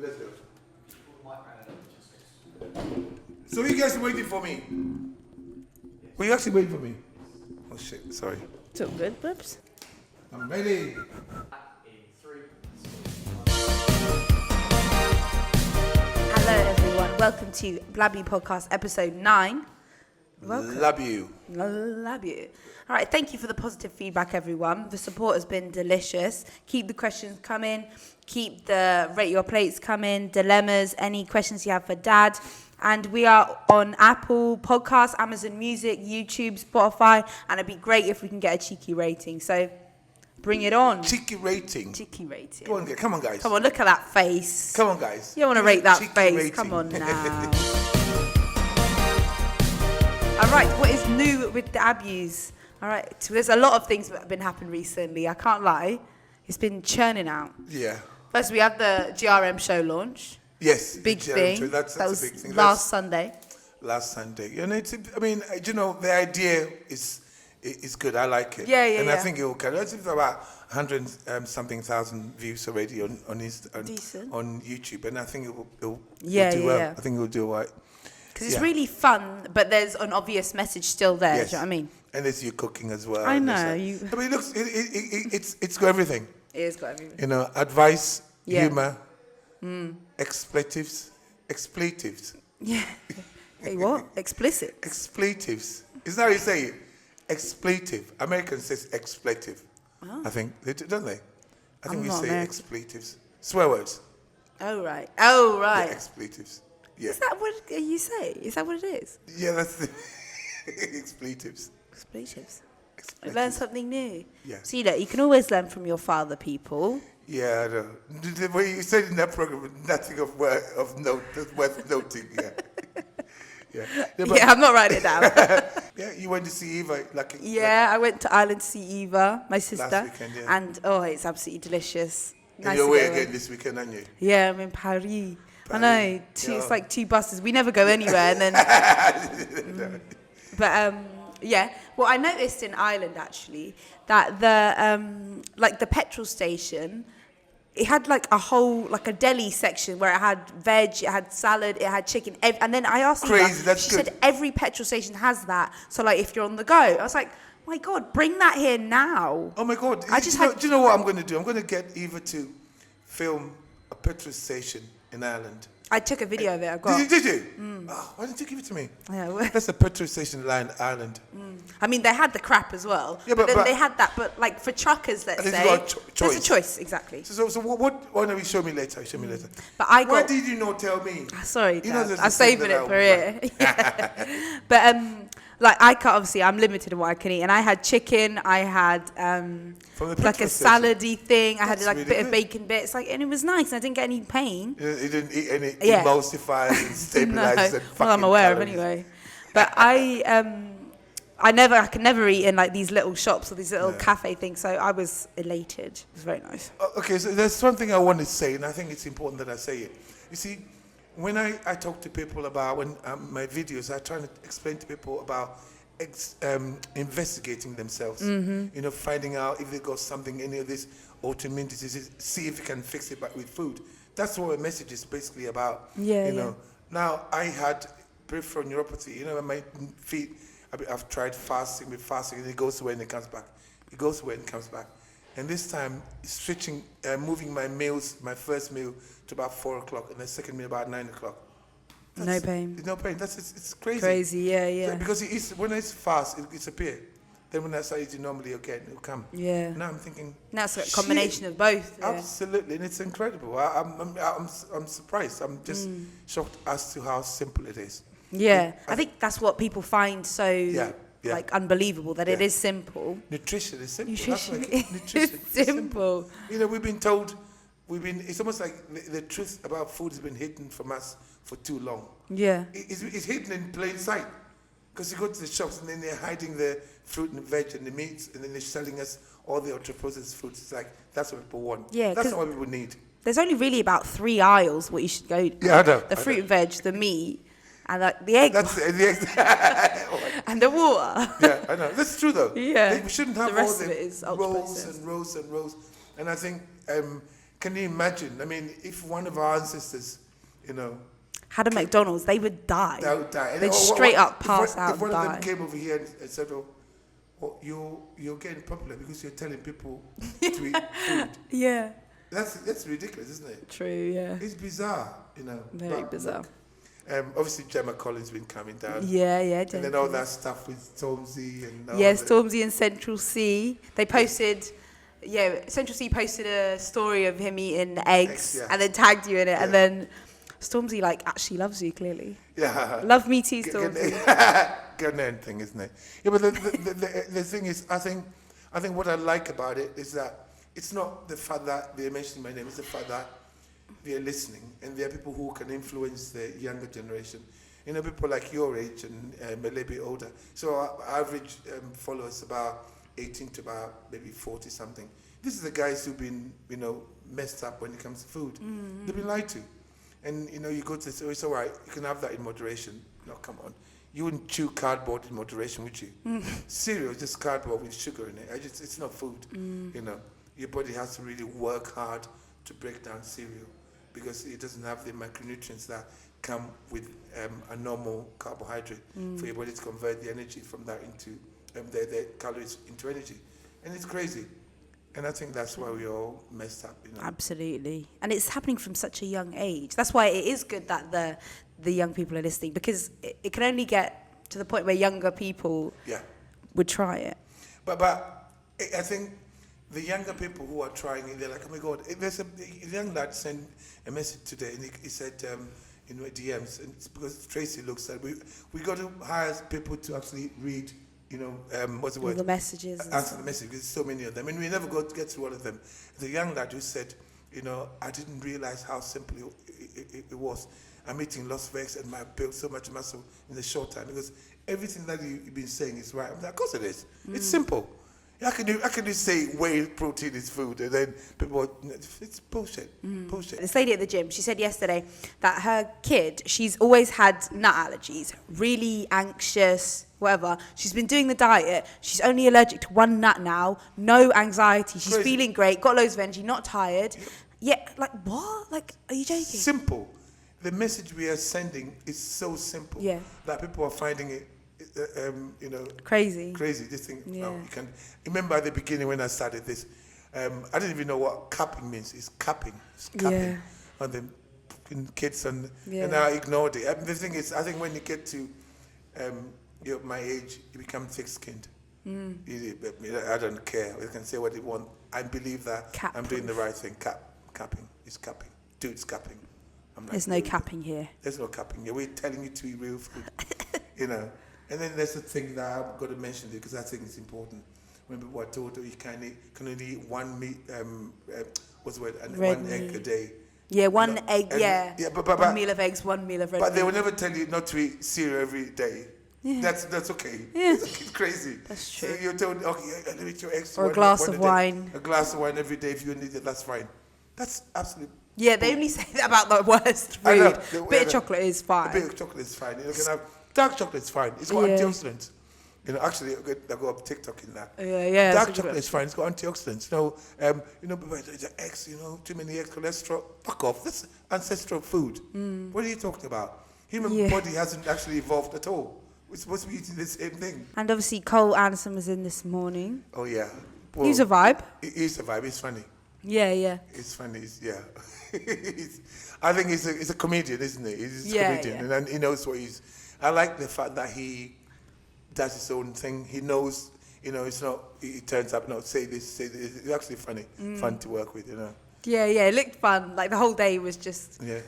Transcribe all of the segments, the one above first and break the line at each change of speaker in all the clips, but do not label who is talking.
let's go. So you guys are waiting for me? Were you actually waiting for me? Oh shit, sorry.
It's all good, Blabs.
I'm ready.
Hello everyone, welcome to Blabbew Podcast episode 9. Welcome.
Blabbew.
Blabbew. All right, thank you for the positive feedback, everyone. The support has been delicious. Keep the questions coming. Keep the rate your plates coming. Dilemmas, any questions you have for Dad. And we are on Apple Podcasts, Amazon Music, YouTube, Spotify. And it'd be great if we can get a cheeky rating. So bring it on.
Cheeky rating.
Cheeky rating.
Come on, guys.
Come on, look at that face.
Come on, guys.
You want to rate that
cheeky
face.
rating.
Come on now. All right, what is new with the Abbews? All right, so there's a lot of things that have been happening recently. I can't lie. It's been churning out.
Yeah.
First, we had the GRM show launch.
Yes.
Big thing.
That's
that was
a big thing.
last Sunday.
Last Sunday. And the idea is good. I like it.
Yeah.
And I think it will carry. It's about 100 thousand views already on YouTube. And I think it will do well.
Yeah.
I think it will do all right.
Because it's really fun, but there's an obvious message still there.
Yes.
Do you know what I mean?
And it's you cooking as well.
I know.
It looks. It's got everything.
It has got everything.
You know, advice, humor, expletives.
Yeah. Hey, what? Explicit.
Expletives. Is that how you say it? Expletive. Americans say expletive.
Oh.
I think don't they? I think we say
American.
expletives. Swear words.
Oh right.
Yeah, expletives. Yeah.
Is that what you say? Is that what it is?
Yeah, that's the expletives.
Expletives. Learn something new.
Yeah.
So you can always learn from your father, people.
Yeah, I know. The way you said in that program, nothing of note, that's worth noting. Yeah.
I'm not writing it down.
Yeah, you went to see Eva.
I went to Ireland to see Eva, my sister.
Last weekend, yeah.
And it's absolutely delicious.
And you're away again this weekend, aren't you?
Yeah, I'm in Paris. I know. It's like 2 buses. We never go anywhere, and then. Well, I noticed in Ireland actually that the petrol station, it had a deli section where it had veg, it had salad, it had chicken, and then I asked her, she said every petrol station has that. So if you're on the go, I was like, my God, bring that here now.
Oh my God! Do you know what I'm going to do? I'm going to get Eva to film a petrol station in Ireland.
I took a video of it. I've got.
Did you? Oh, why didn't you give it to me?
Yeah,
that's a petrol station in Ireland.
I mean, they had the crap as well. Yeah, but then they had that. But for truckers, let's say, there's a choice. Exactly.
So what? Why don't you show me later?
But
why did you not tell me?
Sorry, Dad, I'm saving it for here. But I'm limited in what I can eat, and I had chicken. I had a salad-y thing. I had a bit of bacon bits, and it was nice. And I didn't get any pain.
You didn't eat any emulsifiers and stabilizers and fucking
I'm aware
calories.
of anyway. But I can never eat in these little shops or these little cafe things. So I was elated. It was very nice.
Okay, so there's something I want to say, and I think it's important that I say it. You see, when I talk to people about my videos, I try to explain to people about investigating themselves. Mm-hmm. Finding out if they got something, any of this autoimmune diseases, see if you can fix it with food. That's what my message is basically about. Yeah. Now I had peripheral neuropathy. My feet. I've tried fasting, and it goes away and it comes back. It goes away and comes back. And this time, switching, moving my meals, my first meal to about 4:00, and the second meal about 9:00.
No pain.
No pain. It's crazy.
Crazy, yeah.
Because when it's fast, it disappears. Then when I start eating normally again, it'll come. Yeah. Now I'm thinking.
Now it's a combination of both. Yeah.
Absolutely, and it's incredible. I'm surprised. I'm just shocked as to how simple it is.
Yeah, I think that's what people find so unbelievable, that it is simple.
Nutrition is simple.
Nutrition is simple.
We've been told, it's almost like the truth about food has been hidden from us for too long. Yeah. It's hidden in plain sight. Because you go to the shops and then they're hiding the fruit and veg and the meats, and then they're selling us all the ultra-processed foods. It's that's what people want. Yeah, that's not what people need.
There's only really about 3 aisles what you should go to.
Yeah, I know.
The fruit and veg, the meat, and the egg.
That's the egg.
And the water.
Yeah, I know. That's true though.
Yeah.
We shouldn't have
the rest
all
of it is
rows and rows and rows. And I think Can you imagine? I mean, if one of our ancestors,
had a McDonald's, they would die.
They would die.
They'd straight up pass out.
If one of them came over here and said, you're getting popular because you're telling people to eat food.
Yeah.
That's ridiculous, isn't it?
True, yeah.
It's bizarre,
Very bizarre.
Look, obviously, Gemma Collins been coming down.
Yeah.
And then all that stuff with Stormzy and all
Stormzy and Central C. They posted, Central C posted a story of him eating eggs and then tagged you in it. Yeah. And then Stormzy, actually loves you, clearly.
Yeah.
Love me too, Stormzy.
Good thing, isn't it? Yeah, but the thing is, I think what I like about it is that it's not the fact that they're mentioning my name, it's the fact that they're listening, and there are people who can influence the younger generation. People like your age and a little bit older. So our average followers about 18 to about maybe 40 something. This is the guys who've been, messed up when it comes to food. Mm-hmm. They've been lied to. And, you go to say, it's all right, you can have that in moderation. No, come on. You wouldn't chew cardboard in moderation, would you? Cereal is just cardboard with sugar in it. It's not food, Your body has to really work hard to break down cereal because it doesn't have the micronutrients that come with a normal carbohydrate for your body to convert the energy from that into the calories into energy. And it's crazy. And I think that's why we're all messed up.
Absolutely. And it's happening from such a young age. That's why it is good that the young people are listening, because it can only get to the point where younger people would try it.
But I think the younger people who are trying it, they're like, oh my God. There's a young lad sent a message today, and he said, DMs, and it's because Tracy looks at we got to hire people to actually read, what's the word?
All the messages.
Answer the messages, there's so many of them. And we never get through all of them. The young lad who said, I didn't realize how simple it was. I'm eating lots of eggs and I built so much muscle in a short time, because everything that you've been saying is right. I'm like, of course it is. It's simple. How can you say whey protein is food and then people, it's bullshit. Bullshit.
This lady at the gym, she said yesterday that her kid, she's always had nut allergies, really anxious, whatever. She's been doing the diet. She's only allergic to one nut now. No anxiety. She's feeling great. Got loads of energy. Not tired. Yeah, what? Are you joking?
Simple. The message we are sending is so simple that people are finding it,
crazy.
This thing. You can remember at the beginning when I started this. I didn't even know what capping means. It's capping. It's capping on the kids, and I ignored it. The thing is, I think when you get to my age, you become thick-skinned. I don't care. They can say what they want. I believe that I'm doing the right thing. Capping. It's capping. Dude's capping.
There's no capping here.
There's no capping here. We're telling you to eat real food, And then there's the thing that I've got to mention because I think it's important. When people are told you can only eat one meat, what's the word? One egg a day.
Yeah, one egg.
But
1 meal of eggs, 1 meal of red meat.
But they will never tell you not to eat cereal every day. Yeah. That's okay.
Yeah.
It's crazy.
That's true.
So you're told, okay, eat your eggs.
Or a glass of wine.
A glass of wine every day if you need it, that's fine. That's absolutely.
Yeah, they only say that about the worst food. Bit of chocolate is fine.
A bit of chocolate is fine. You can have dark chocolate is fine. It's got antioxidants. Actually, I go up TikTok in that.
Yeah.
Dark chocolate is fine. It's got antioxidants. The eggs. Too many eggs, cholesterol. Fuck off. That's ancestral food. What are you talking about? Human body hasn't actually evolved at all. We're supposed to be eating the same thing.
And obviously, Cole Anderson was in this morning.
Oh yeah. Well,
he's a vibe.
He's a vibe. He's funny.
Yeah.
It's funny. I think he's a comedian, isn't he? He's a comedian, and he knows what he's. I like the fact that he does his own thing. He knows, it's not. He turns up, say this, say this. It's actually funny, fun to work with,
Yeah, it looked fun. The whole day was just.
Yeah.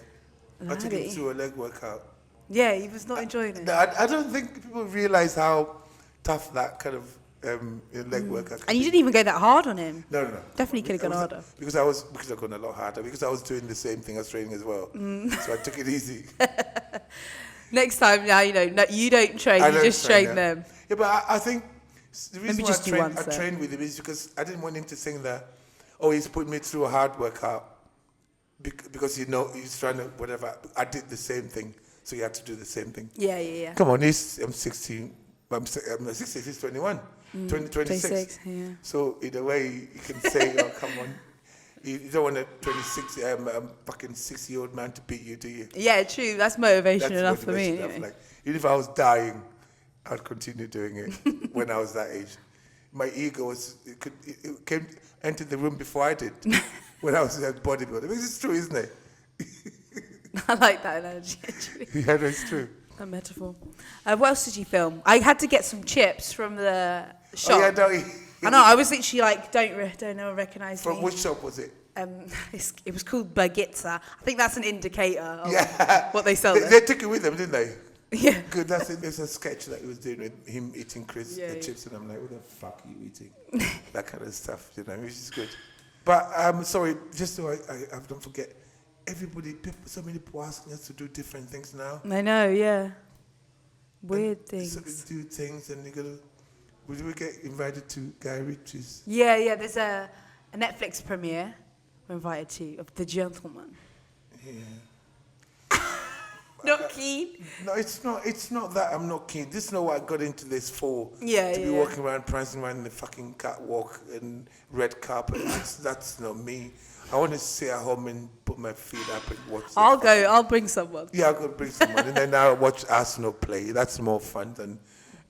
I took him through a leg workout.
Yeah, he was not enjoying it.
I don't think people realize how tough that kind of leg workout.
And you didn't even go that hard on him.
No.
Definitely could have gone harder.
Because I've gone a lot harder. Because I was doing the same thing as training as well. So I took it easy.
Next time, now you don't train. You just train them.
Yeah, but I think the reason why I trained with him is because I didn't want him to think that, he's put me through a hard workout because he's trying to whatever. I did the same thing, so you had to do the same thing.
Yeah.
Come on, I'm 16. I'm 16. He's 21. 26.
Yeah.
So in a way, you can say, come on. You don't want a 26, fucking 6-year-old man to beat you, do you?
Yeah, true. That's motivation enough for me.
Anyway. Like, even if I was dying, I'd continue doing it when I was that age. My ego entered the room before I did when I was a bodybuilder. Because it's true, isn't it?
I like that analogy, actually.
Yeah, that's true.
A metaphor. What else did you film? I had to get some chips from the shop.
Oh, yeah, no.
I know, I was literally like, don't know, recognise me.
From which shop was it?
It was called Bagitza. I think that's an indicator of what they sell there.
They took it with them, didn't they?
Yeah.
Good, that's it. There's a sketch that he was doing with him eating chips, and I'm like, what the fuck are you eating? That kind of stuff, which is good. But, sorry, just so I don't forget, so many people asking us to do different things now.
I know, yeah. Weird things.
So we do things, and would we get invited to Guy Ritchie's?
Yeah, there's a Netflix premiere we're invited to, of The Gentleman.
Yeah.
Not keen?
No, it's not that I'm not keen. This is not what I got into this for. To be walking around, prancing around in the fucking catwalk and red carpet. That's not me. I want to sit at home and put my feet up and watch.
I'll bring someone.
Yeah, I'll go bring someone, and then I'll watch Arsenal play. That's more fun than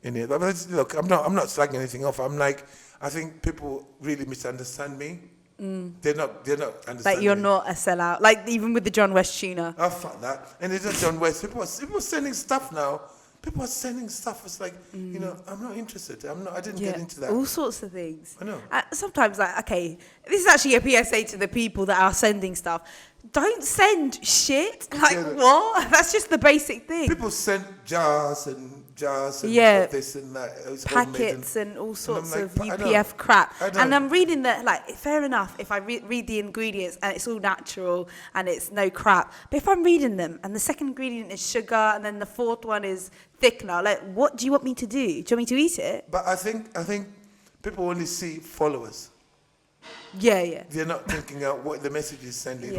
any other. But look, I'm not slagging anything off. I'm like, I think people really misunderstand me. They're not understanding.
Like you're not a sellout. Like even with the John West tuna.
Oh, fuck that. And it's not John West. People are sending stuff now. People are sending stuff. It's like, I'm not interested. I didn't get into that.
All sorts of things.
I know.
Sometimes, like, okay, this is actually a PSA to the people that are sending stuff. Don't send shit. Like, what? That's just the basic thing.
People send jars and this and that.
Packets and all sorts of UPF crap. And I'm reading that, like, fair enough if I read the ingredients and it's all natural and it's no crap. But if I'm reading them and the second ingredient is sugar and then the fourth one is thickener, like, what do you want me to do? Do you want me to eat it?
But I think people only see followers.
Yeah.
They're not thinking out what the message is sending.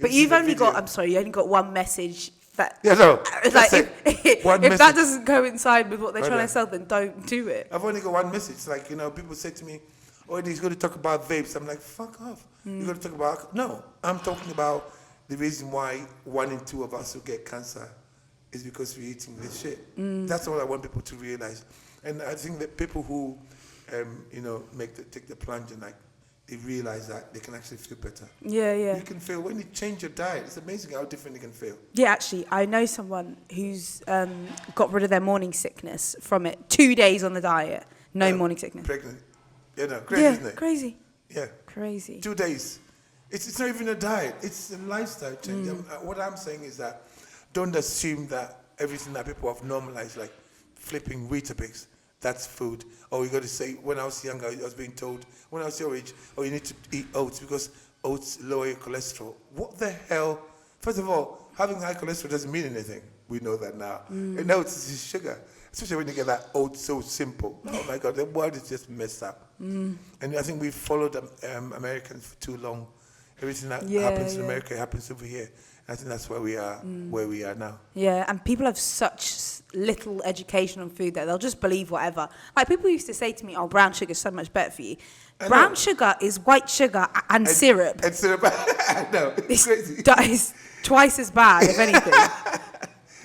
But you've only got one message. Like if that doesn't coincide with what they're trying to sell, then don't do it.
I've only got one message. Like, people say to me, "Oh, he's going to talk about vapes." I'm like, "Fuck off! You're going to talk about?" No, I'm talking about the reason why 1 in 2 of us will get cancer is because we're eating this shit. That's what I want people to realize. And I think that people who, take the plunge and like they realize that they can actually feel better.
Yeah.
You can feel when you change your diet. It's amazing how different you can feel.
Yeah, actually, I know someone who's got rid of their morning sickness from it. 2 days on the diet, no morning sickness.
Pregnant. Crazy, isn't it?
Crazy.
Yeah.
Crazy.
2 days. It's not even a diet. It's a lifestyle change. What I'm saying is that don't assume that everything that people have normalized, like flipping Weetabix, that's food. Or you got to say, when I was younger, I was being told, when I was your age, you need to eat oats because oats lower your cholesterol. What the hell? First of all, having high cholesterol doesn't mean anything. We know that now. And oats is sugar. Especially when you get that oat so simple. Oh my God, the world is just messed up. And I think we've followed Americans for too long. Everything that happens in America happens over here. I think that's where we are now. Yeah,
and people have such little education on food that they'll just believe whatever. Like people used to say to me, "Oh, brown sugar is so much better for you." Brown sugar is white sugar and syrup.
And syrup. No, it's crazy.
That is twice as bad, if anything.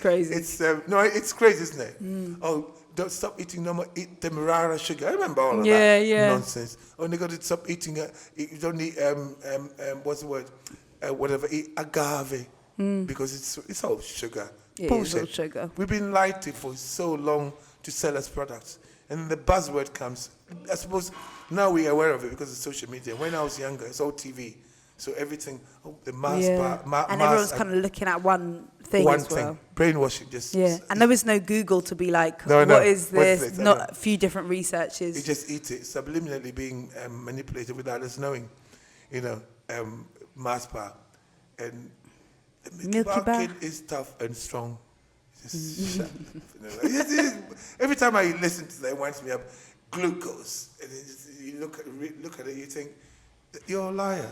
Crazy.
It's crazy, isn't it? Oh, don't stop eating no more. Eat Demerara sugar. I remember all of that nonsense. Oh, they got to stop eating. You don't need what's the word? Eat agave because it's all sugar. Bullshit. It's all sugar. We've been lied to for so long to sell us products, and the buzzword comes. I suppose now we're aware of it because of social media. When I was younger, it's all TV, so everything. The mass and everyone's kind of looking at one thing. One thing, brainwashing. And there was no Google to be like, what is this? Not a few different researches. You just eat it, subliminally being manipulated without us knowing. Mars bar, and the Milky Bar kid is tough and strong. Just shut up. Every time I listen to that, it winds me up. Glucose, and you look at it, you think you're a liar.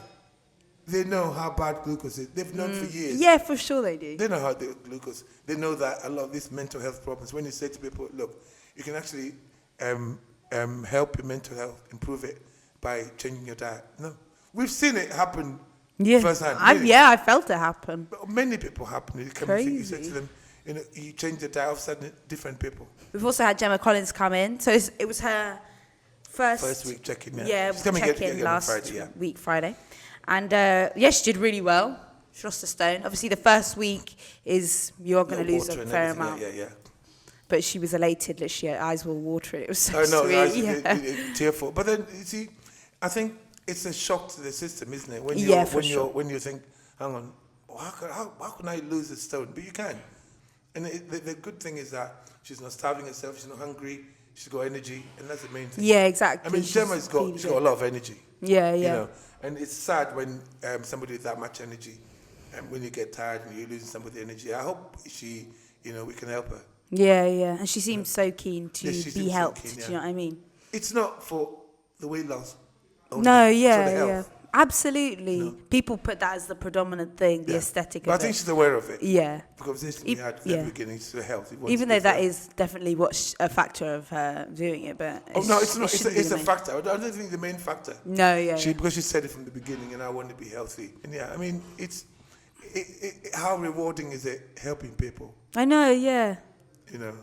They know how bad glucose is. They've known for years. Yeah, for sure they do. They know how the glucose. They know that a lot of these mental health problems. When you say to people, look, you can actually help your mental health, improve it by changing your diet. No. we've seen it happen
Yeah,
firsthand.
I felt it happen.
But many people happen. You come and think, you say to them, you change the diet, all of a sudden, different people.
We've also had Gemma Collins come in. So it was her first
week check-in.
Yeah, check-in last week, Friday. And she did really well. She lost a stone. Obviously, the first week is you're going to lose a fair amount.
Yeah.
But she was elated. Literally, her eyes were watering. It was so sweet.
Tearful. But then, you see, I think it's a shock to the system, isn't it? When you think, hang on, how can I lose a stone? But you can. And the good thing is that she's not starving herself. She's not hungry. She's got energy, and that's the main thing.
Yeah, exactly.
I mean, Gemma's got a lot of energy.
Yeah.
You know, and it's sad when somebody with that much energy, and when you get tired and you're losing some of the energy. I hope we can help her.
Yeah. And she seems so keen to be helped. Do you know what I mean?
It's not for the weight loss only.
No,
it's for the health.
Absolutely. No. People put that as the predominant thing, the aesthetic of it.
But I think she's aware of it.
Yeah.
Because this we had from the beginning, it's the health.
Even though that is definitely a factor of her doing it, but
it's not. It's a factor. I don't think the main factor.
No,
Because she said it from the beginning, and I want to be healthy. And I mean, how rewarding is it helping people?
I know, yeah.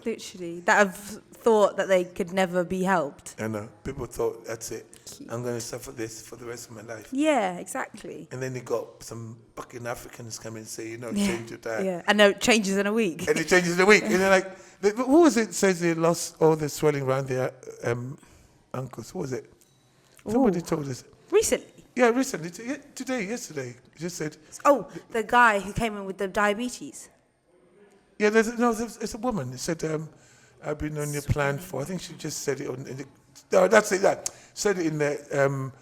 Literally,
that have thought that they could never be helped.
I know. People thought, that's it. I'm going to suffer this for the rest of my life.
Yeah, exactly.
And then you got some fucking Africans come and say, change your diet.
Yeah, and it changes in a week.
And it changes in a week. And they're like, who was it says they lost all the swelling around their ankles? What was it? Somebody told us.
Recently?
Yeah, recently. Yesterday. Just said.
Oh, the guy who came in with the diabetes.
Yeah, it's a woman. It said, I've been on your plan for, I think she just said it on, said it in the,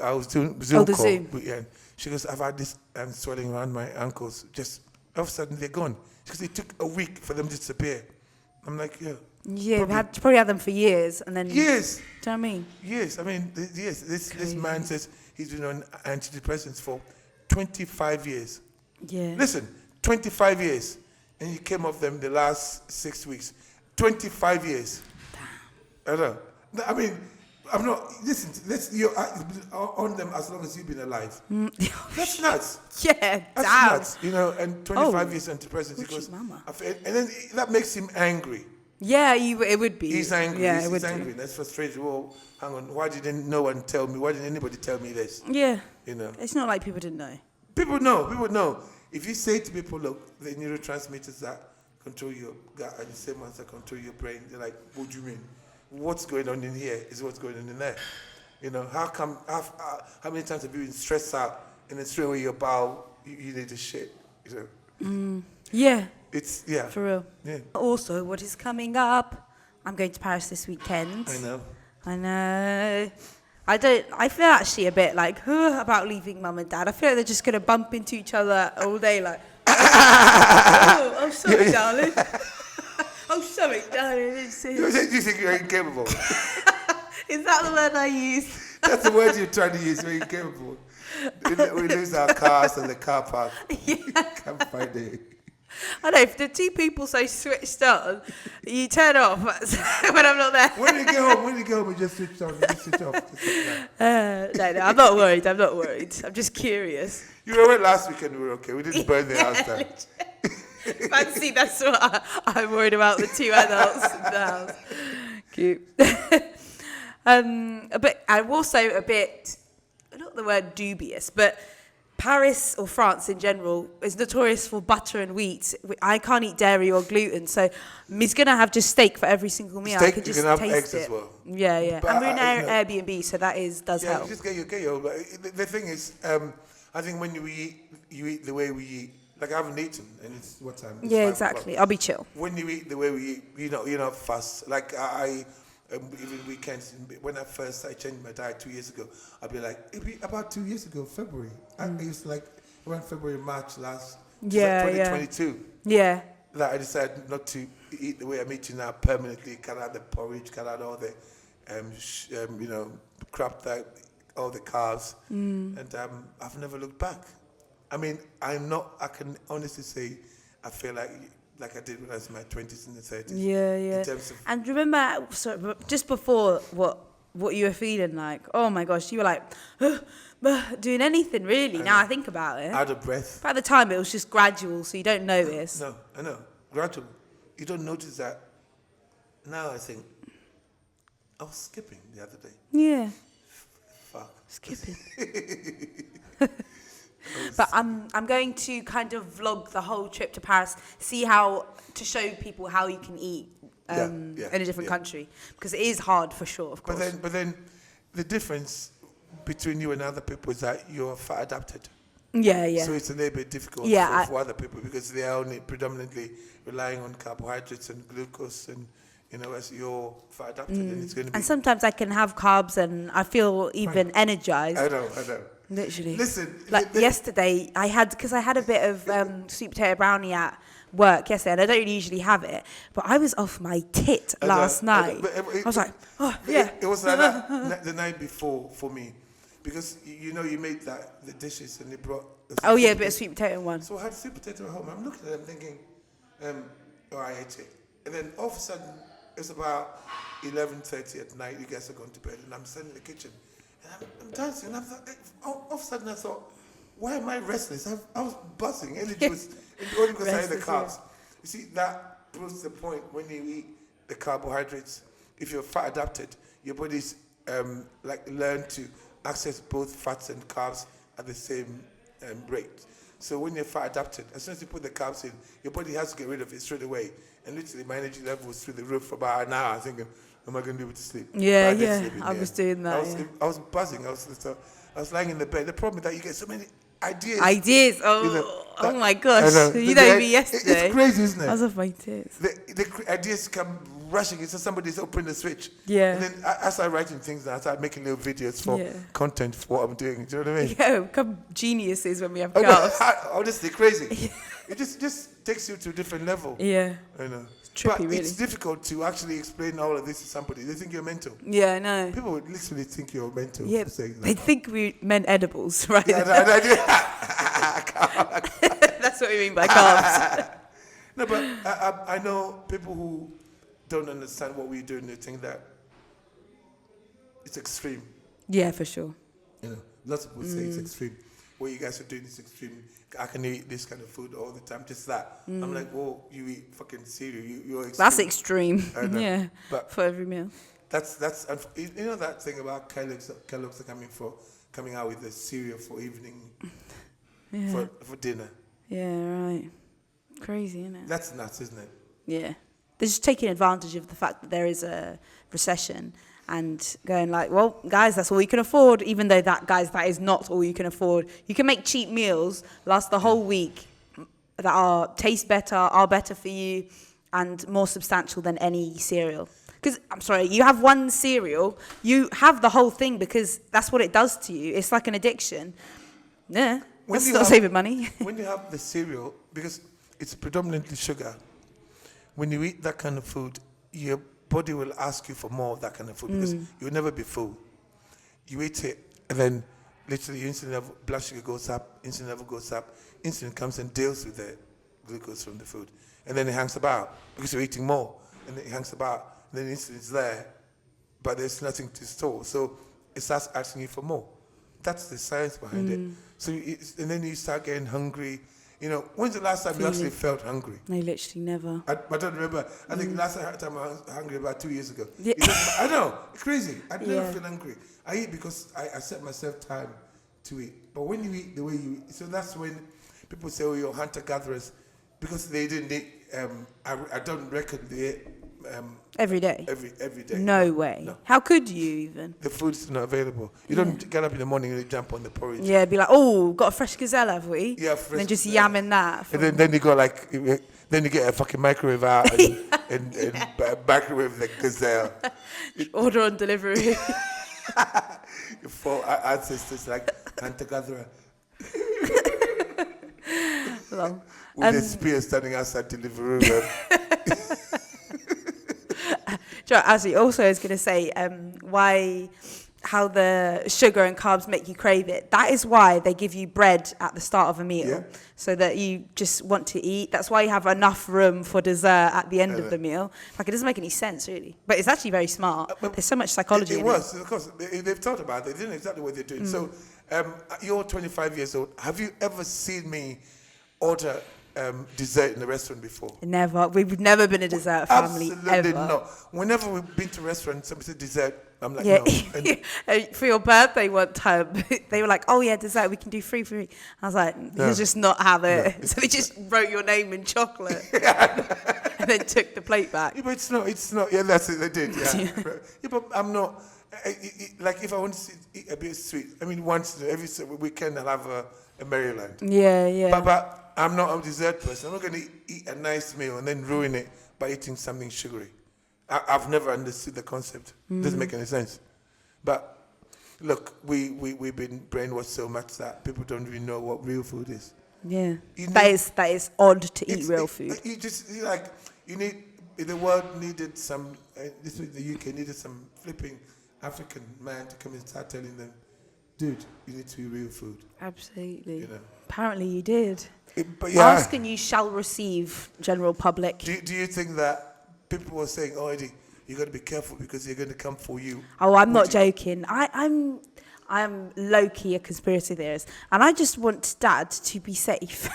I was doing Zoom call.
Zoom.
Yeah, she goes, I've had this swelling around my ankles, just all of a sudden they're gone. Because it took a week for them to disappear. I'm like, yeah.
Yeah, we've probably had them for years, and then...
Years.
Do you know what I mean?
Yes, I mean, this man says he's been on antidepressants for 25 years.
Yeah.
Listen, 25 years. And you came off them the last 6 weeks. 25 years. Damn. I know. I mean, I'm not... Listen, you're on them as long as you've been alive. That's nuts.
Yeah,
that's nuts. And 25 years antidepressants. He goes, and then that makes him angry.
Yeah, it would be.
He's angry.
Yeah,
he's angry. That's frustrated. Well, hang on. Why didn't no one tell me? Why didn't anybody tell me this?
Yeah. It's not like people didn't know.
People know. If you say to people, look, the neurotransmitters that control your gut are the same ones that control your brain, they're like, what do you mean? What's going on in here is what's going on in there. How many times have you been stressed out and then straight away your bowel, you need to shit?
Yeah.
It's,
for real.
Yeah.
Also, what is coming up? I'm going to Paris this weekend. I know. I feel actually a bit like, about leaving mum and dad. I feel like they're just going to bump into each other all day, like, oh, sorry, darling. Oh, sorry, darling.
You think you're incapable?
Is that the word I use?
That's the word you're trying to use, you're incapable. We lose our cars in the car park.
Yeah.
Can't find it.
I know, if the two people so switched on, you turn off when I'm not there.
When you go home, you just switch on. You switch off.
No, I'm not worried. I'm just curious.
You were away last weekend, we were okay. We didn't burn the house down.
Fancy, that's what I'm worried about, the two adults in the house. Cute. I'm also a bit, not the word dubious, but Paris or France in general is notorious for butter and wheat. I can't eat dairy or gluten, so he's going to have just steak for every single meal.
Steak,
I could just
you can have
taste
eggs
it.
as well.
Yeah. But and we're in Airbnb, so that does help.
You just get your. The thing is, I think when you eat the way we eat. Like I haven't eaten, and it's what time? It's 5
exactly.
o'clock.
I'll be chill.
When you eat the way we eat, you're not fast. Like I even weekends. When I changed my diet 2 years ago, I'd be like, it'd be about 2 years ago, February. I used to like around February, March last. 2022.
Yeah.
That I decided not to eat the way I'm eating now permanently. Cut out the porridge, cut out all the, crap that all the carbs, and I've never looked back. I mean, I can honestly say I feel like I did when I was in my 20s and the 30s.
Yeah.
In terms of
and remember, just before what what you were feeling like. Oh my gosh, you were like doing anything really. Now I think about it.
Out of breath.
But at the time, it was just gradual, so you don't notice.
No, I know. Gradual. You don't notice that. Now I think, I was skipping the other day.
Yeah.
Fuck.
Skipping. But I'm going to kind of vlog the whole trip to Paris, to show people how you can eat in a different country, because it is hard for sure, of course.
But then the difference between you and other people is that you're fat adapted.
Yeah.
So it's a little bit difficult for other people, because they are only predominantly relying on carbohydrates and glucose, and as you're fat adapted, and it's going to be. And
sometimes I can have carbs and I feel even energized.
I know.
Literally.
Listen.
Yesterday, I had a bit of sweet potato brownie at work yesterday, and I don't usually have it, but I was off my tit last night. I was like, oh, yeah.
It was like that the night before for me, because you made the dishes and they brought.
A bit of sweet potato in one.
So I had sweet potato at home. I'm looking at it, I'm thinking, I ate it. And then all of a sudden, it's about 11:30 at night, you guys are going to bed, and I'm standing in the kitchen, and I'm dancing, and all of a sudden I thought, why am I restless? I was buzzing, energy was, only because I had the carbs. You see, that proves the point. When you eat the carbohydrates, if you're fat adapted, your body's learn to access both fats and carbs at the same rate. So when you're fat adapted, as soon as you put the carbs in, your body has to get rid of it straight away. And literally, my energy level was through the roof for about an hour. Thinking, am I going to be able to sleep?
Yeah. I was doing that.
I was buzzing. I was lying in the bed. The problem is that you get so many ideas.
Oh my gosh! You know me yesterday.
It's crazy, isn't it?
I was off my tits.
The ideas come rushing. It's just somebody's opening the switch.
Yeah.
And then I started writing things down. I started making little videos for content for what I'm doing. Do you know what I mean?
Yeah, we become geniuses when we have carbs.
Honestly, crazy. It just takes you to a different level.
Yeah.
I know.
Trippy,
but
really.
It's difficult to actually explain all of this to somebody. They think you're mental.
Yeah, I know.
People would literally think you're mental.
Yeah,
for saying that.
they think we meant edibles, right?
Yeah,
That's what we mean by carbs.
No, but I know people who don't understand what we're doing. They think that it's extreme.
Yeah, for sure.
Lots of people say it's extreme. What you guys are doing is extreme. I can eat this kind of food all the time, just that. I'm like, well, you eat fucking cereal. You're extreme.
That's extreme. Yeah,
but
for every meal.
That's that thing about Kellogg's are coming out with the cereal for evening, for dinner.
Yeah, right. Crazy, isn't it?
That's nuts, isn't it?
Yeah. They're just taking advantage of the fact that there is a recession and going like, well, guys, that's all you can afford, even though that is not all you can afford. You can make cheap meals, last the whole week, that taste better, are better for you, and more substantial than any cereal. Because, I'm sorry, you have one cereal, you have the whole thing because that's what it does to you. It's like an addiction. Yeah, that's not saving money.
When you have the cereal, because it's predominantly sugar, when you eat that kind of food, your body will ask you for more of that kind of food because you'll never be full. You eat it, and then literally your insulin level, blood sugar goes up, insulin level goes up, insulin comes and deals with the glucose from the food. And then it hangs about because you're eating more, and it hangs about, and then insulin's there, but there's nothing to store. So it starts asking you for more. That's the science behind it. So and then you start getting hungry. When's the last time you actually felt hungry?
No, literally never.
I don't remember. I think last time I was hungry about 2 years ago.
Yeah.
I know, it's crazy. I never feel hungry. I eat because I set myself time to eat. But when you eat the way you eat, so that's when people say, you're hunter-gatherers, because they didn't eat, I don't reckon they ate
every day?
Every day.
No way. No. How could you even?
The food's not available. You don't get up in the morning and jump on the porridge.
Yeah, be like, got a fresh gazelle, have we?
Yeah,
fresh. And then just yamming that.
And then you go then you get a fucking microwave out and microwave the gazelle.
Order on delivery.
For our ancestors like hunter-gatherer.
Long.
With the spear standing outside delivery room.
Actually, also I was going to say, why how the sugar and carbs make you crave it. That is why they give you bread at the start of a meal, so that you just want to eat. That's why you have enough room for dessert at the end of the meal. Like, it doesn't make any sense, really. But it's actually very smart. There's so much psychology in it.
It was, of course. They've thought about it. They know exactly what they're doing. So, you're 25 years old. Have you ever seen me order dessert in a restaurant before?
Never. We've never been a dessert family,
absolutely
ever.
not. Whenever we've been to restaurants, somebody said dessert, I'm like,
no.
And
for your birthday one time, they were like, oh yeah, dessert, we can do free. I was like, you'll just not have it. No. So they just wrote your name in chocolate and then took the plate back.
Yeah, but it's not. Yeah, that's it, they did, yeah. But I'm not, like, if I want to eat a bit sweet, I mean, once, every weekend I'll have a Maryland.
Yeah.
But I'm not a dessert person. I'm not going to eat a nice meal and then ruin it by eating something sugary. I've never understood the concept. It doesn't make any sense. But look, we've been brainwashed so much that people don't really know what real food is.
Yeah, that is odd to eat real food.
The world needed some. This was the UK needed some flipping African man to come and start telling them, dude, you need to be real food.
Absolutely.
You know.
Apparently you did.
But
ask and you shall receive, general public.
Do you think that people were saying, oh, Eddie, you got to be careful because they're going to come for you?
Oh, I'm not joking. I'm low-key a conspiracy theorist, and I just want Dad to be safe.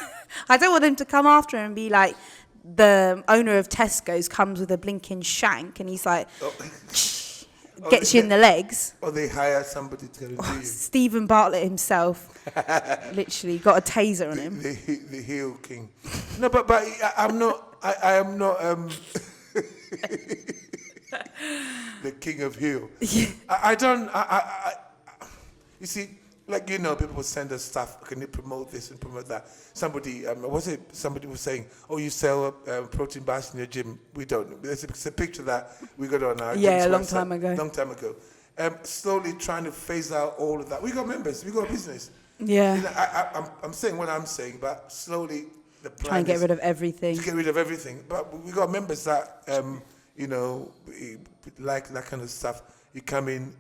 I don't want him to come after him and be like, the owner of Tesco's comes with a blinking shank, and he's like, gets you in the legs.
Or they hire somebody to do you.
Stephen Bartlett himself, literally got a taser on him.
The heel king. No, but I'm not. I am not. The king of heel. I don't. You see, like, you know, people send us stuff. Can you promote this and promote that? Somebody was saying, oh, you sell protein bars in your gym. We don't. There's a picture that we got on our
a long
website,
time ago.
Slowly trying to phase out all of that. We got members. We got a business.
Yeah.
You know, I'm saying what I'm saying, but slowly the plan
try and get rid of everything.
To get rid of everything. But we got members that, like that kind of stuff. You come in.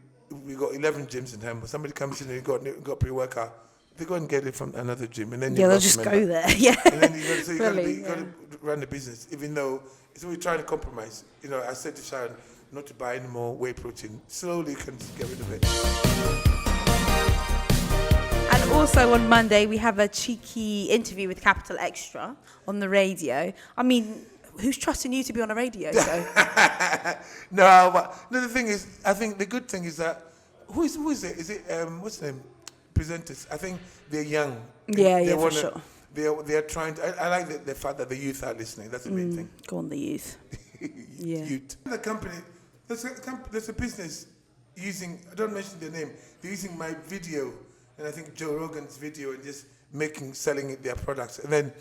We got 11 gyms in Hamburg. Somebody comes in and got pre-workout. They go and get it from another gym, and then
they'll just go there. Yeah.
And then you got to run the business, even though we're trying to compromise. You know, I said to Sharon not to buy any more whey protein. Slowly, you can just get rid of it.
And also on Monday we have a cheeky interview with Capital Extra on the radio. I mean, who's trusting you to be on a radio show?
No, the thing is, I think the good thing is that who is it? Is it what's the name? Presenters. I think they're young.
For sure.
They're trying to. I like the fact that the youth are listening. That's the main thing.
Go on, the youth.
Youth. The company. There's a business using. I don't mention their name. They're using my video, and I think Joe Rogan's video, and just selling their products, and then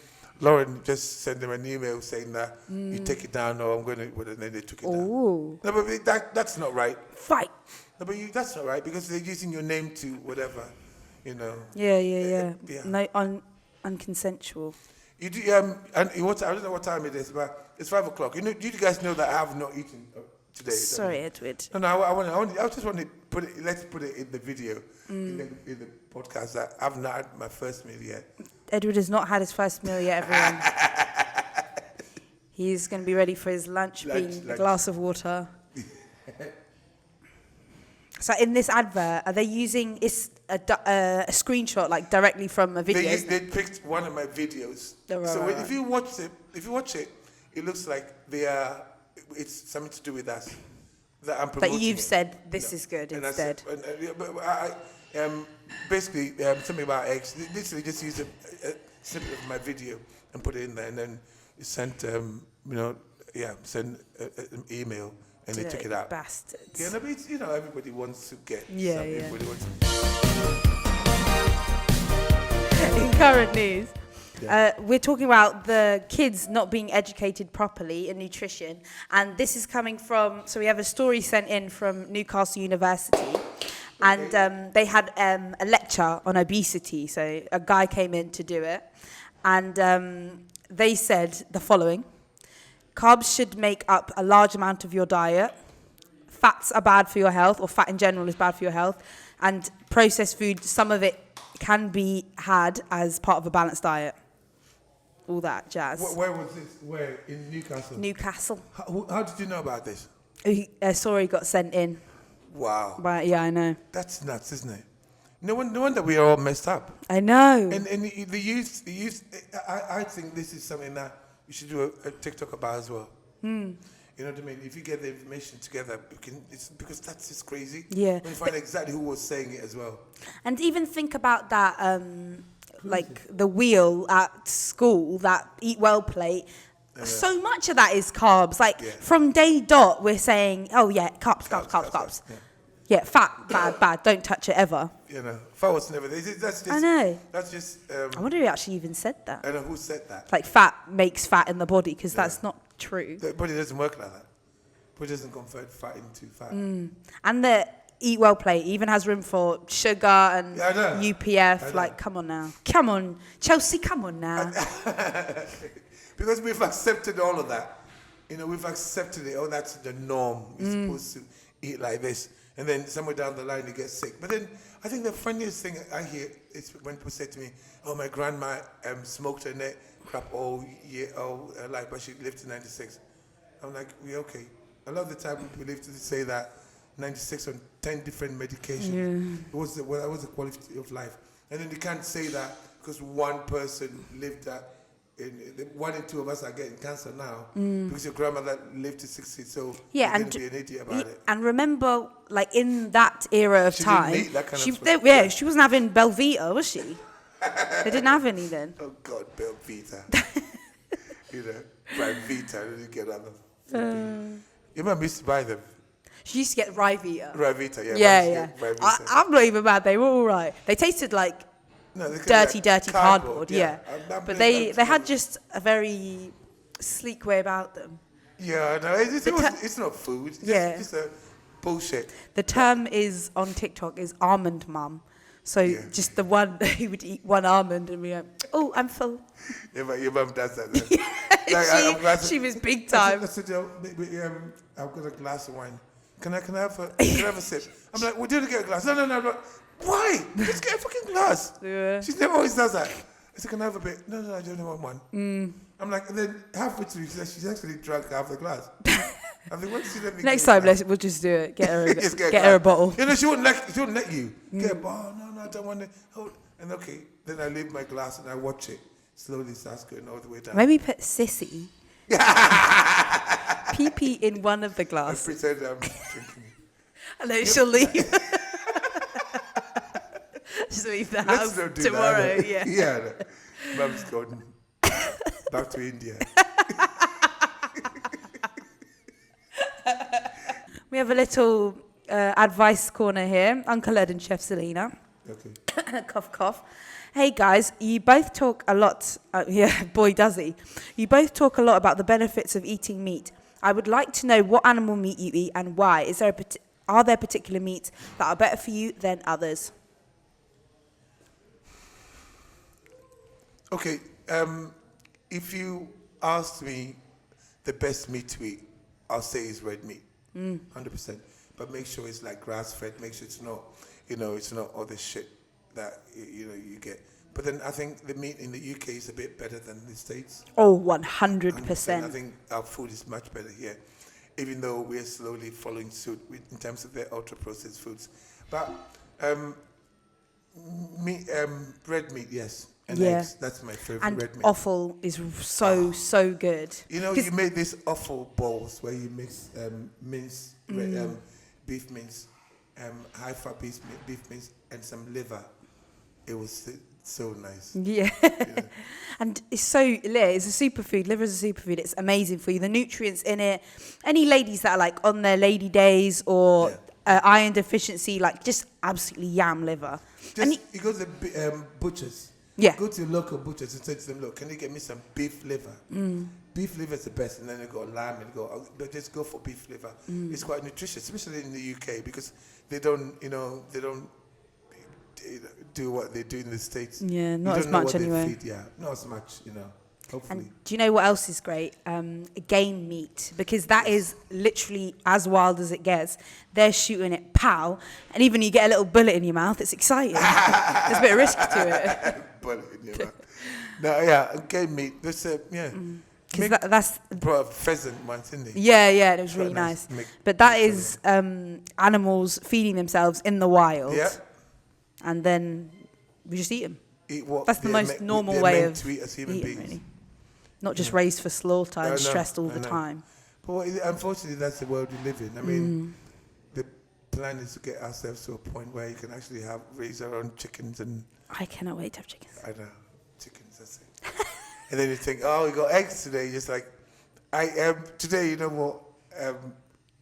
Lauren just sent them an email saying that you take it down, or I'm going to. And then they took it down. No, but that's not right.
Fight.
No, but that's not right because they're using your name to whatever, you know.
Yeah. No, unconsensual.
You do, and I don't know what time it is, but it's 5 o'clock. You know, do you guys know that I have not eaten today?
Sorry, Edward.
No, I just want to put it. Let's put it in the video, in the podcast. That I've not had my first meal yet.
Edward has not had his first meal yet, everyone. He's going to be ready for his lunch. A glass of water. So in this advert, are they using a screenshot like directly from a video?
They picked one of my videos. If you watch it, it looks like it's something to do with us that I'm promoting.
But you've said this is good instead.
Basically something about eggs. Literally just use a snippet of my video and put it in there, and then you sent send an email. And they took it out.
Bastards.
Yeah, no, but it's, everybody wants to get something. Everybody wants to.
In current news, we're talking about the kids not being educated properly in nutrition. And this is coming from, so we have a story sent in from Newcastle University. And they had a lecture on obesity. So a guy came in to do it. And they said the following. Carbs should make up a large amount of your diet. fats are bad for your health, or fat in general is bad for your health. And processed food, some of it can be had as part of a balanced diet. All that jazz.
Where was this? Where? In Newcastle?
Newcastle.
How did you know about this?
A story got sent in.
Wow.
But yeah, I know.
That's nuts, isn't it? No wonder we are all messed up.
I know.
And the youth, I think this is something that you should do a TikTok about as well. You know what I mean? If you get the information together, it's because that's just crazy.
Yeah.
When you find exactly who was saying it as well.
And even think about that, like the wheel at school, that Eat Well plate. So much of that is carbs. Like from day dot, we're saying, oh yeah, carbs. Yeah, fat, bad. Don't touch it ever.
You know, fat was never. That's just.
I know.
That's just.
I wonder who actually even said that.
I know who said that.
Like fat makes fat in the body, because that's not true.
The body doesn't work like that. Body doesn't convert fat into fat.
And the Eat Well plate even has room for sugar and UPF. Like, come on now. Come on, Chelsea, come on now.
Because we've accepted all of that. You know, we've accepted it. Oh, that's the norm. You're supposed to eat like this. And then somewhere down the line you get sick. But then I think the funniest thing I hear is when people say to me, oh, my grandma smoked her neck crap all her life, but she lived to 96. I'm like, okay. A lot of the time people live to say that 96 on 10 different medications. That was the quality of life. And then you can't say that because one person lived that. One in two of us are getting cancer now because your grandmother lived to 60, so you didn't be an idiot about it.
And remember, like in that era of time,
didn't eat that kind of stuff.
She wasn't having Belvita, was she? They didn't have any then.
Oh God, Belvita. You know, Rivita, didn't get other. Your mum used to buy them.
She used to get Rivita.
Rivita,
yeah. I'm not even mad. They were all right. They tasted like dirty cardboard. Yeah. But they had just a very sleek way about them.
Yeah, no, it's not food. It's a bullshit.
The term is on TikTok is almond mum. So just the one who would eat one almond and be like, oh, I'm full.
Yeah, but your mum does that though.
Like, she was big time.
I said, I've got a glass of wine. Can I have a sip? I'm like, well, do you get a glass? No. Why? Just get a fucking glass. Yeah. She never always does that. I said, can I have a bit? No, I don't want one. I'm like, and then halfway through, she's actually drunk half the glass. I think, what did she let me
Next time, we'll just do it. Get her a bottle.
You know, she wouldn't let you. Get a bottle. No, I don't want it. And okay, then I leave my glass and I watch it. Slowly starts going all the way down.
Maybe put sissy. Pee in one of the glasses.
I pretend I'm drinking.
And then she'll leave. Just leave the house tomorrow.
That, yeah. Mum's gone back to India.
We have a little advice corner here. Uncle Ed and Chef Selina.
Okay.
Cough, cough. Hey guys, you both talk a lot. Boy does he. You both talk a lot about the benefits of eating meat. I would like to know what animal meat you eat and why. Are there particular meats that are better for you than others?
Okay, if you ask me the best meat to eat, I'll say it's red meat, 100%. But make sure it's like grass-fed. Make sure it's not, it's not all this shit that you get. But then I think the meat in the UK is a bit better than the States.
Oh, 100%.
I think our food is much better here, even though we're slowly following suit in terms of the ultra-processed foods. But red meat, yes. And eggs, that's my favorite red meat.
And offal is so good.
You make these offal balls where you mix mince, beef mince, high-fat beef mince, and some liver. It was so nice. Yeah.
And it's a superfood. Liver is a superfood. It's amazing for you. The nutrients in it. Any ladies that are like on their lady days or iron deficiency, like just absolutely yam liver.
You go to the butchers.
Yeah.
Go to your local butchers and say to them, look, can you get me some beef liver? Beef liver is the best, and then you go lamb but just go for beef liver. It's quite nutritious, especially in the UK, because they don't do what they do in the States.
Yeah, not as much anyway.
Not as much, Hopefully.
And do you know what else is great? Game meat, because that is literally as wild as it gets. They're shooting it, pow, and even you get a little bullet in your mouth, it's exciting. There's a bit of risk to it.
Bullet in your mouth. No, yeah, game meat. That's
Because that's
brought a pheasant once, didn't he?
Yeah, it was really nice. But that is animals feeding themselves in the wild, and then we just eat them. That's the most normal way of
to eat as human beings.
Really. Not just raised for slaughter and stressed all the time.
But unfortunately, that's the world we live in. I mean, the plan is to get ourselves to a point where you can actually raise our own chickens and.
I cannot wait to have chickens.
I know, chickens. That's it. And then you think, oh, we got eggs today. You're just like, today. You know what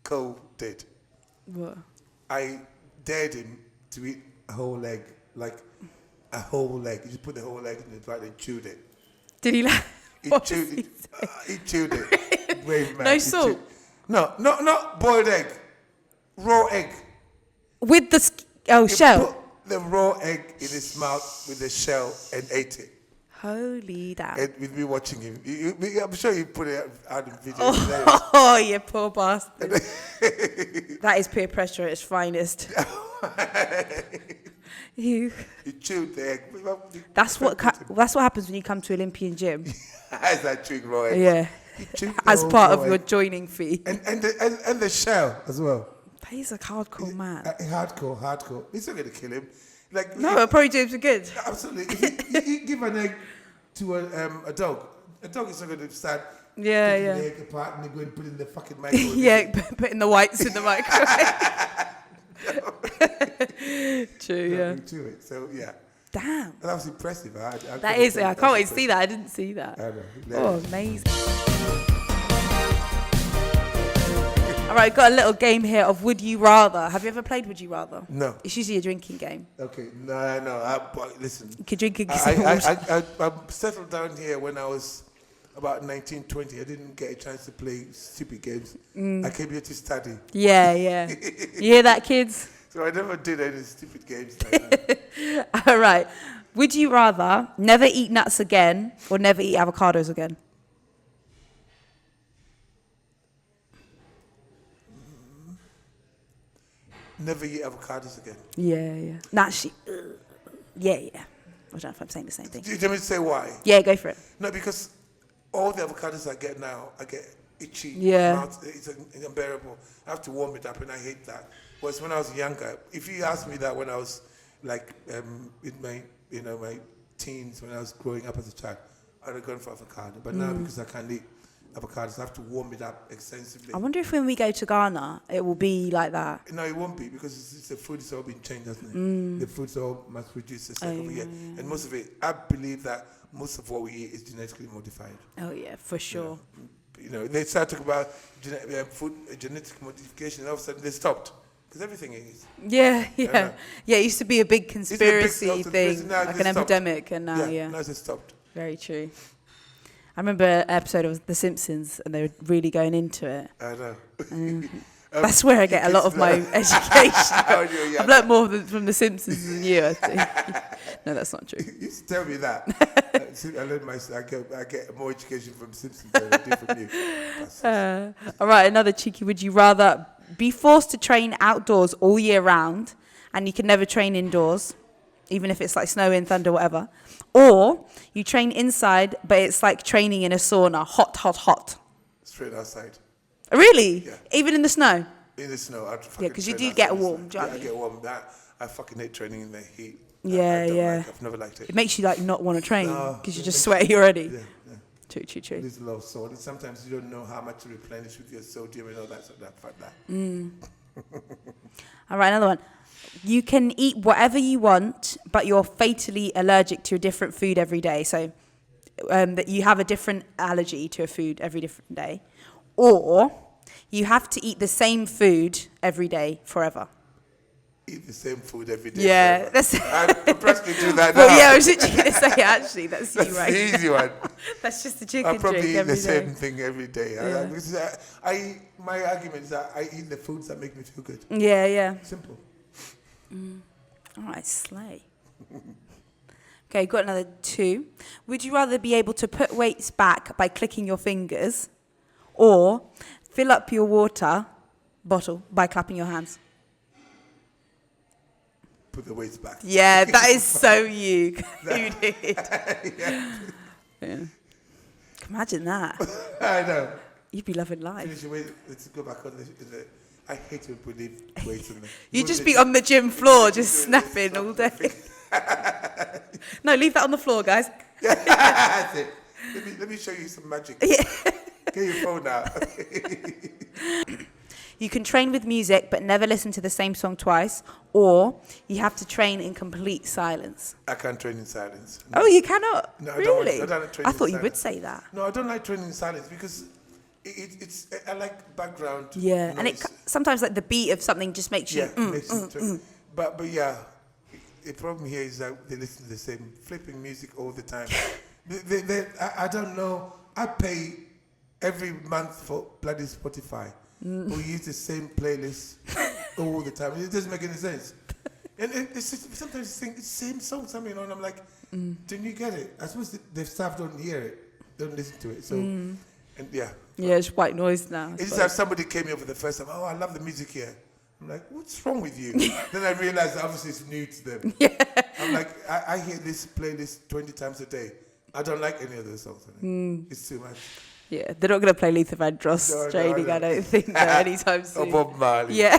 Cole did?
What?
I dared him to eat a whole egg, like a whole egg. He just put the whole egg in the pot and chewed it.
Did he like?
He chewed it. Brave man.
No salt?
No, not boiled egg. Raw egg.
With the shell?
Put the raw egg in his mouth with the shell and ate it.
Holy damn.
And with me watching him. I'm sure you put it out in video.
Oh, you poor bastard. That is peer pressure at its finest. He
chewed the egg.
That's what happens when you come to Olympian Gym.
As that chewing raw egg.
Yeah. As part of your joining fee.
And the shell as well.
He's a hardcore man.
Hardcore. It's not going to kill him.
No, it'll probably do him some good.
Absolutely. If you give an egg to a dog is not going to start taking the egg apart and go and put it in the fucking microwave.
Putting the whites in the microwave. True,
to it. So, yeah.
Damn.
That was impressive. I
can't wait to see that. I didn't see that.
I know.
Oh, amazing. All right, got a little game here of Would You Rather. Have you ever played Would You Rather?
No.
It's usually a drinking game.
Okay, no. Listen.
You could drink it.
I settled down here when I was about 19, 20. I didn't get a chance to play stupid games. I came here to study.
Yeah. You hear that, kids?
So I never did any stupid games like that.
All right. Would you rather never eat nuts again or never eat avocados again?
Never eat avocados again.
Yeah. Naturally. Yeah. I don't know if I'm saying the same thing.
Do you want me to say why?
Yeah, go for it.
No, because all the avocados I get now, I get itchy.
Yeah.
Mouth, it's unbearable. I have to warm it up, and I hate that. Whereas when I was younger, if you asked me that when I was like in my my teens, when I was growing up as a child, I'd have gone for avocado. But now because I can't eat avocados, I have to warm it up extensively.
I wonder if when we go to Ghana, it will be like that.
No, it won't be because the food is all been changed, hasn't it? The food's all mass produced over here, and most of it, I believe that most of what we eat is genetically modified.
Oh yeah, for sure.
They start talking about genetic modification, and all of a sudden they stopped. Because everything is.
Yeah. Yeah, it used to be a big conspiracy thing, like an epidemic, and now,
now it's stopped.
Very true. I remember an episode of The Simpsons, and they were really going into it.
I know.
That's where I get a lot of my education. I've learnt more from The Simpsons than you, I think. No, that's not true.
You used to tell me that. I get more education from Simpsons than I do from you.
All right, another cheeky. Would you rather be forced to train outdoors all year round, and you can never train indoors, even if it's like snowing, thunder, whatever, or you train inside, but it's like training in a sauna, hot?
Straight outside.
Really?
Yeah.
Even in the snow?
In the snow.
Because you do get warm, do you know what I mean?
I get warm. I fucking hate training in the heat.
Yeah.
I've never liked it.
It makes you like not want to train because you're just sweaty already.
Yeah.
True.
There's a lot of salt. Sometimes you don't know how much to replenish with your sodium and all that sort of that.
All right, another one. You can eat whatever you want, but you're fatally allergic to a different food every day. So that you have a different allergy to a food every different day. Or you have to eat the same food every day forever.
Eat the same food every day.
Yeah,
I practically do that now.
Well, yeah, I was literally going to say, actually, that's you, right?
The easy one.
That's just the chicken
I probably
drink
eat
every
the
day.
same thing every day.
Yeah.
My argument is that I eat the foods that make me feel good.
Yeah.
Simple.
All right, slay. Okay, got another 2. Would you rather be able to put weights back by clicking your fingers or fill up your water bottle by clapping your hands?
Put the weights back.
Yeah, that is so you. You did. Yeah. Imagine that.
I know.
You'd be loving life.
Finish your weight. Let's go back on the I hate when people leave weights on the...
You'd just be on the gym floor just snapping all day. No, leave that on the floor, guys.
That's it. Let me show you some magic.
Yeah.
Get your phone out.
You can train with music but never listen to the same song twice, or you have to train in complete silence.
I can't train in silence. No.
Oh, you cannot?
No,
really?
I don't like training
I thought
in
you would
silence.
say that.
No, I don't like training in silence because it's I like background.
Yeah,
noise.
and it sometimes like the beat of something just makes you.
But yeah, the problem here is that they listen to the same flipping music all the time. I don't know. I pay every month for bloody Spotify. We use the same playlist all the time. It doesn't make any sense. And it's just, sometimes you think it's the same song, something, and I'm like, don't you get it? I suppose the staff don't hear it, don't listen to it. So, and yeah.
Yeah, it's white noise now.
It's just like somebody came here for the first time. Oh, I love the music here. I'm like, what's wrong with you? Then I realized obviously it's new to them. Yeah. I'm like, I hear this playlist 20 times a day. I don't like any of those songs. It's too much.
Yeah, they're not going to play Luther Vandross training, I don't think, anytime soon.
Or Bob Marley.
Yeah.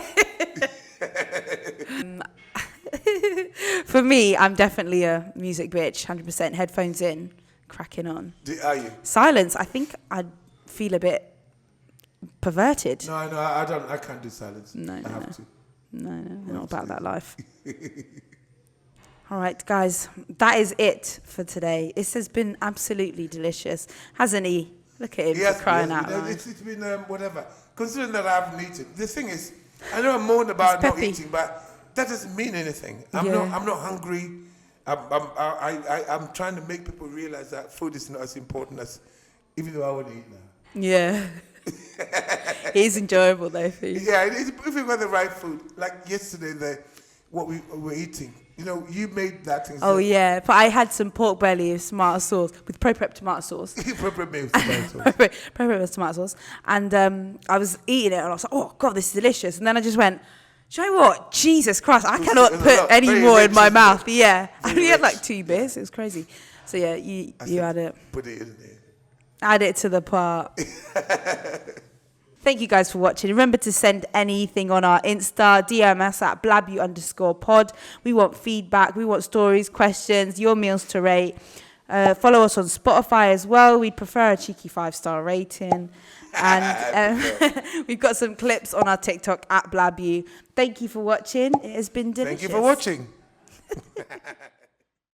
For me, I'm definitely a music bitch, 100%. Headphones in, cracking on.
Are you?
Silence, I think I'd feel a bit perverted.
No, I can't do silence.
No,
I have to.
No, not about that life. All right, guys, that is it for today. This has been absolutely delicious, hasn't he? Look at him crying out loud.
It's been whatever. Considering that I haven't eaten, the thing is, I know I'm moaning about not eating, but that doesn't mean anything. I'm not hungry. I'm trying to make people realize that food is not as important as, even though I want to eat now.
Yeah. It is enjoyable though, food.
Yeah, if we got the right food, like yesterday, what we were eating. You know, you made that thing.
Oh, yeah. But I had some pork belly with tomato sauce, with pro-prep tomato sauce.
Pro-prep with tomato sauce.
Pro-prep with tomato sauce. And I was eating it and I was like, oh, God, this is delicious. And then I just went, do you know what? Jesus Christ, I cannot put any more in my mouth. Yeah. I only had like 2 beers. It was crazy. So, yeah, you had it.
Put it in there.
Add it to the pot. Thank you guys for watching. Remember to send anything on our Insta, DM us at Blabbew_pod. We want feedback. We want stories, questions, your meals to rate. Follow us on Spotify as well. We'd prefer a cheeky 5-star rating. And we've got some clips on our TikTok at Blabbew. Thank you for watching. It has been delicious.
Thank you for watching.